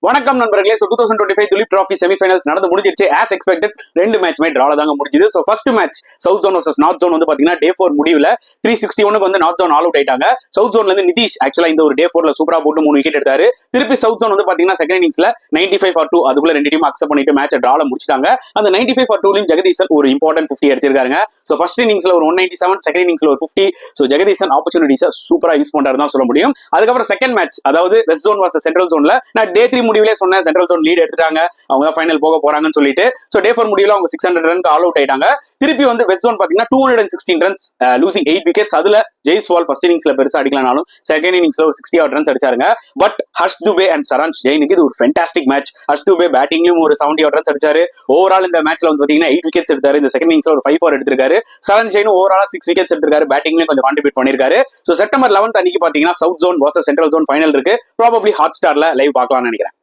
வணக்கம் நண்பர்களே. 2025 tulip trophy semi-finals நடந்து முடிஞ்சிருச்சு. ஆஸ் எக்ஸ்பெக்டட் 2 மேட்ச்மே டிரால தாங்க முடிஞ்சுது. So first match South Zone versus North Zone வந்து பாத்தீங்கன்னா டே 4 முடிவில் 361 வந்து நார்த் ஜோன் ஆல் அவுட் ஆயிட்டாங்க. சவுத் ஜோன்ல இருந்து நிதிஷ் ஆக்சுவலா இந்த ஒரு டே 4ல சூப்பரா போட்டு 3 விக்கெட் எடுத்தாரு. திருப்பி சவுத் ஜோன் வந்து பாத்தீங்கன்னா செகண்ட் இன்னிங்ஸ்ல 95 for 2 அதுக்குள்ள 2 டீம் அக்செப்ட் பண்ணிட்டு மேட்ச் டிரால முடிச்சிட்டாங்க. அந்த 95 for 2 ஜெகதீசன் ஒரு இம்பார்ட்டன்ட் 50 அடிச்சிருக்காங்க. ஸோ ஃபர்ஸ்ட் இன்னிங்ஸ்ல ஒரு 197, செகண்ட் இன்னிங்ஸ்ல ஒரு 50. ஸோ ஜெகதீசன் ஆப்பர்ச்சுனிட்டிஸை சூப்பரா யூஸ் பண்றாரு தான் சொல்ல முடியும். அதுக்கப்புறம் செகண்ட் மேட்ச் அதாவது வெஸ்ட் ஜோன் வர்சஸ் சென்ட்ரல் ஜோன்ல நான் டே 3 முடிவிலே சொன்னேன் சென்ட்ரல் ஜோன் லீட் எடுத்துட்டாங்க, அவங்க தான் ஃபைனல் போக போறாங்கன்னு சொல்லிட்டு. சோ டே 4 முடிவுல அவங்க 600 ரன்க்கு ஆல் அவுட் ஆயிட்டாங்க. திருப்பி வந்து வெஸ்ட் ஜோன் பாத்தீங்கன்னா 216 ரன்ஸ் லூசிங் 8 விக்கெட்ஸ். அதுல ஜெய்ஸ்வால் ஃபர்ஸ்ட் இன்னிங்ஸ்ல பெருசா அடிக்கலனாலும் செகண்ட் இன்னிங்ஸ்ல ஒரு 60 odd ரன்ஸ் அடிச்சாருங்க. பட் ஹர்ஷ் துபே அண்ட் சரன்ஷ் ஜெயினுக்கு இது ஒரு ஃபென்டாஸ்டிக் மேட்ச். ஹர்ஷ் துபே பேட்டிங்லயும் ஒரு 70 odd ரன்ஸ் அடிச்சாரு. ஓவரால் இந்த மேட்ச்ல வந்து பாத்தீங்கன்னா 8 விக்கெட்ஸ் எடுத்தாரு. இந்த செகண்ட் இன்னிங்ஸ்ல ஒரு 5 4 எடுத்திருக்காரு. சரண் ஜெயின் ஓவராலா 6 விக்கெட்ஸ் எடுத்திருக்காரு. பேட்டிங்லயும் கொஞ்சம் கான்ட்ரிபியூட் பண்ணிருக்காரு. சோ செப்டம்பர் 11 அன்னைக்கு பாத்தீங்கன்னா South Zone versus Central Zone final இருக்கு. ப்ராபபிலி ஹாட் ஸ்டார்ல லைவ் பார்க்கலாம்னு நினைக்கிறேன்.